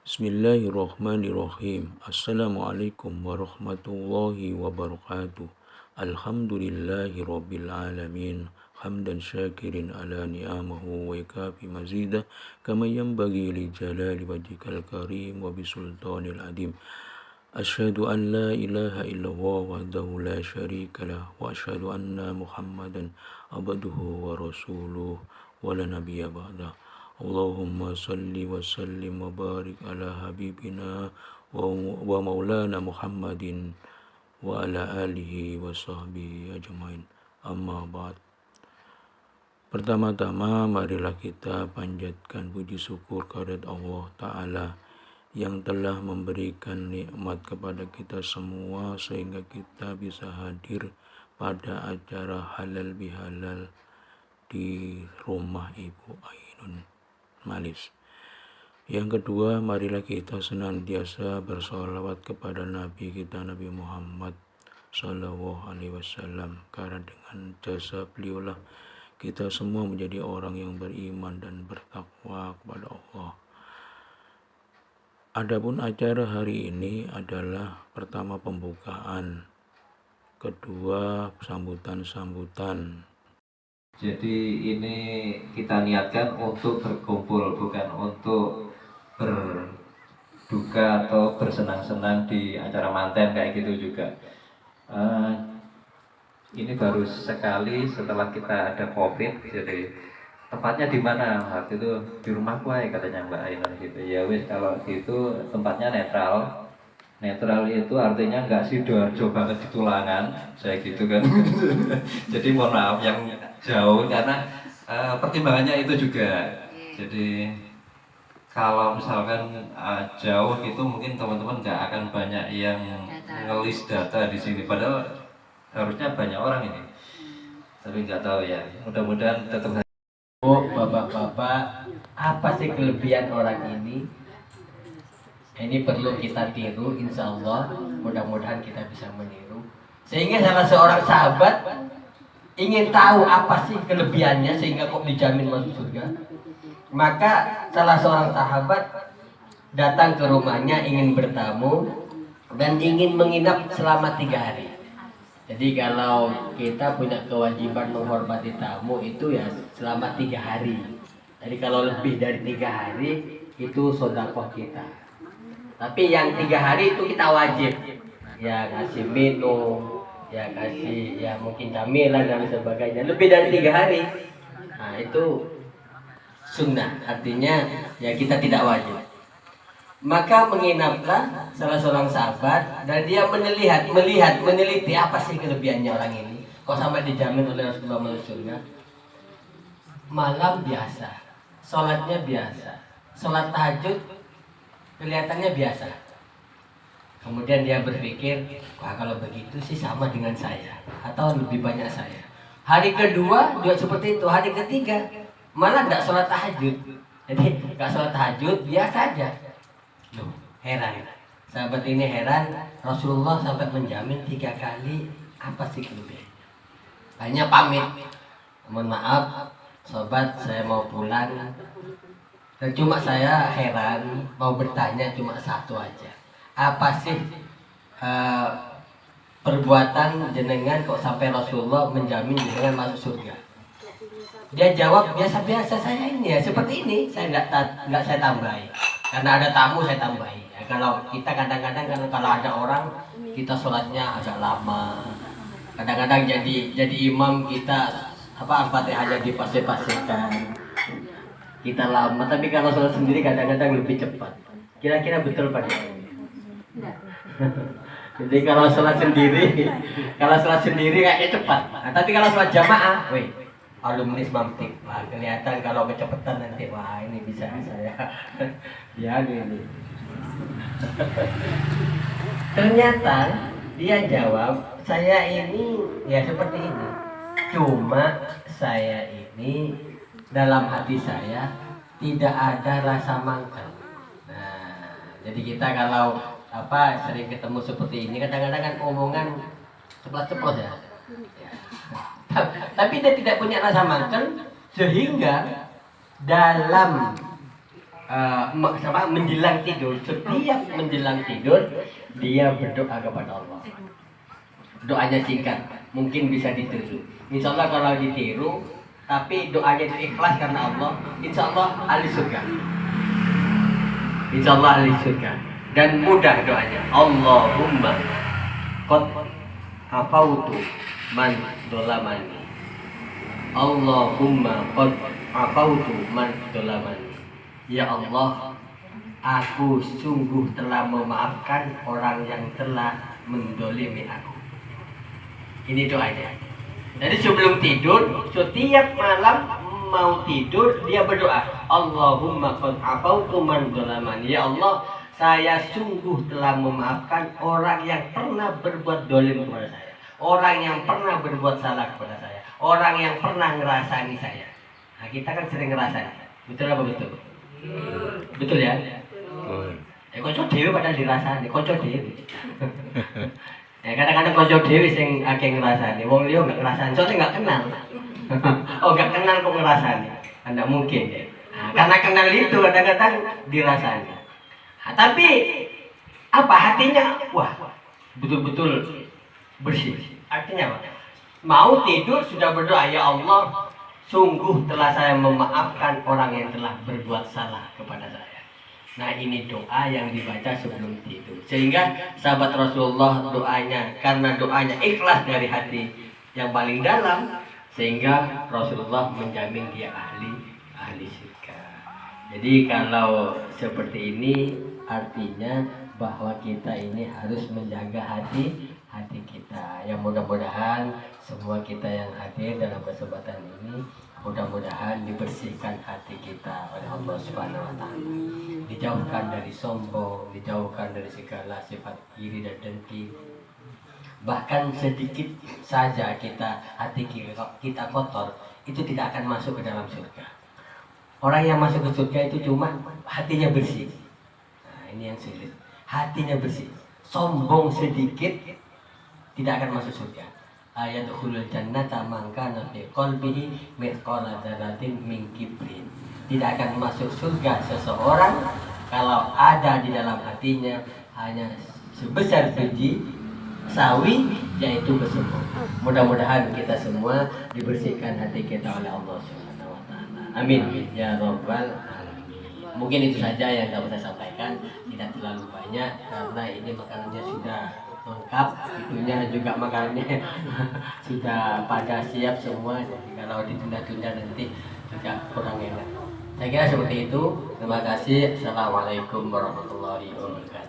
Bismillahirrahmanirrahim. Assalamualaikum warahmatullahi wabarakatuh. Alhamdulillahi rabbil alamin. Hamdan syakirin ala ni'amahu wa ikafi mazidah kama yanbaghi li jalali wajhikal karim wa bisultanil adim. Asyhadu an la ilaha illallah wahdahu la syarika lah wa asyhadu anna Muhammadan abduhu wa rasuluh wa la nabiyya ba'dah. Allahumma salli wa sallim wa barik ala habibina wa maulana Muhammadin wa ala alihi wa sahbihi ajmain. Amma ba'd. Pertama-tama marilah kita panjatkan puji syukur kehadirat Allah Ta'ala yang telah memberikan nikmat kepada kita semua sehingga kita bisa hadir pada acara halal bihalal di rumah Ibu Ainun Malis. Yang kedua, marilah kita senantiasa bersolawat kepada Nabi kita Nabi Muhammad Sallallahu Alaihi Wasallam, karena dengan jasa beliaulah kita semua menjadi orang yang beriman dan bertakwa kepada Allah. Adapun acara hari ini adalah pertama pembukaan, kedua sambutan-sambutan. Jadi ini kita niatkan untuk berkumpul, bukan untuk berduka atau bersenang-senang di acara manten kayak gitu juga. Ini baru sekali setelah kita ada COVID, jadi tempatnya di mana? Waktu itu di rumahku aja katanya Mbak Ainun gitu. Ya wis, kalau gitu tempatnya netral. Netral itu artinya nggak Sidoarjo banget di Tulangan, saya gitu kan. Jadi mohon maaf yang jauh karena pertimbangannya itu juga. Jadi kalau misalkan jauh itu mungkin teman-teman nggak akan banyak yang ngelis data di sini. Padahal harusnya banyak orang ini. Tapi nggak tahu ya. Mudah-mudahan tetap. Oh, bapak-bapak, apa sih kelebihan orang ini? Ini perlu kita tiru, insya Allah. Mudah-mudahan kita bisa meniru. Sehingga salah seorang sahabat ingin tahu apa sih kelebihannya sehingga kok dijamin masuk surga. Maka salah seorang sahabat datang ke rumahnya ingin bertamu dan ingin menginap selama 3 hari. Jadi kalau kita punya kewajiban menghormati tamu itu ya selama 3 hari. Jadi kalau lebih dari 3 hari itu sedekah kita. Tapi yang 3 hari itu kita wajib ya kasih minum, ya kasih ya mungkin camilan dan sebagainya. Lebih dari 3 hari, nah itu sunnah, artinya ya kita tidak wajib. Maka menginaplah salah seorang sahabat dan dia meneliti apa sih kelebihannya orang ini. Kok sampai dijamin oleh Rasulullah masuk surga? Malam biasa, sholatnya biasa, sholat tahajud kelihatannya biasa. Kemudian dia berpikir, wah kalau begitu sih sama dengan saya atau lebih banyak saya. Hari kedua juga seperti itu, hari ketiga malah tidak sholat tahajud. Jadi nggak sholat tahajud biasa aja. Loh, heran. Sahabat ini heran, Rasulullah sampai menjamin 3 kali, apa sih kelebihannya? Hanya pamit, mohon maaf, sobat saya mau pulang. Dan cuma saya heran, mau bertanya cuma satu aja. Apa sih perbuatan jenengan kok sampai Rasulullah menjamin jenengan masuk surga? Dia jawab, biasa-biasa saya ini ya, seperti ini. Saya nggak saya tambahi. Karena ada tamu saya tambahi. Ya, kalau kita kadang-kadang kalau ada orang, kita sholatnya agak lama. Kadang-kadang jadi imam kita Al-Fatihah jadi pasir-pasirkan. Kita lama, tapi kalau sholat sendiri kadang-kadang lebih cepat. Kira-kira betul Pak? Jadi kalau sholat sendiri kayaknya cepat. Nah, tapi kalau sholat jamaah, alumni mamtik, wah kelihatan kalau kecepatan nanti, wah ini bisa saya. Ya ini. Ternyata dia jawab, saya ini ya seperti ini. Cuma saya ini dalam hati saya tidak ada rasa mangkal. Nah, jadi kita kalau sering ketemu seperti ini kadang-kadang kan omongan ceplos-ceplos ya. Tapi dia tidak punya rasa mangkal sehingga dalam menjelang tidur, setiap menjelang tidur dia berdoa kepada Allah. Doanya singkat, mungkin bisa ditiru. Insya Allah kalau ditiru, tapi doanya itu ikhlas karena Allah, insya Allah ahli surga. Insya Allah ahli surga. Dan mudah doanya. Allahumma qad afautu man dolamani. Allahumma qad afautu man dolamani. Ya Allah, aku sungguh telah memaafkan orang yang telah mendolimi aku. Ini doanya. Jadi sebelum tidur, setiap malam mau tidur dia berdoa. Allahumma qad afautu man dolamani. Ya Allah, saya sungguh telah memaafkan orang yang pernah berbuat dolim kepada saya. Orang yang pernah berbuat salah kepada saya. Orang yang pernah ngerasani saya. Nah, kita kan sering ngerasani. Betul apa betul? Betul ya? Kocok dewi padahal dirasani, kocok dewi. Ya kadang-kadang kocok dewi sing akeh ngrasani, wong liya enggak ngrasani, soalnya enggak kenal. Oh, enggak kenal kok ngrasani. Anda mungkin ya. Nah, karena kenal itu kadang-kadang dirasani. Nah, tapi apa hatinya? Wah, betul-betul bersih. Artinya apa? Mau tidur sudah berdoa, ya Allah, sungguh telah saya memaafkan orang yang telah berbuat salah kepada saya. Nah, ini doa yang dibaca sebelum tidur. Sehingga sahabat Rasulullah doanya, karena doanya ikhlas dari hati yang paling dalam, sehingga Rasulullah menjamin dia ahli surga. Jadi kalau seperti ini artinya bahwa kita ini harus menjaga hati kita. Yang mudah-mudahan semua kita yang hadir dalam kesempatan ini, mudah-mudahan dibersihkan hati kita oleh Allah Subhanahu wa taala. Dijauhkan dari sombong, dijauhkan dari segala sifat iri dan dengki. Bahkan sedikit saja hati kita kotor, itu tidak akan masuk ke dalam surga. Orang yang masuk ke surga itu cuma hatinya bersih. Nah, ini yang sulit. Hatinya bersih. Sombong sedikit tidak akan masuk surga. Ayadkhulul jannata man kana fi qalbihi mithqala dzarratin min kibrin. Tidak akan masuk surga seseorang kalau ada di dalam hatinya hanya sebesar biji sawi, yaitu kesombongan. Mudah-mudahan kita semua dibersihkan hati kita oleh Allah Subhanahu wa taala. Amin ya rabbal alamin. Mungkin itu saja yang dapat saya sampaikan, tidak terlalu banyak karena ini makanannya sudah lengkap, itunya juga makanannya sudah pada siap semua. Jadi kalau ditunda-tunda nanti juga kurang enak. Saya kira seperti itu. Terima kasih. Assalamualaikum warahmatullahi wabarakatuh.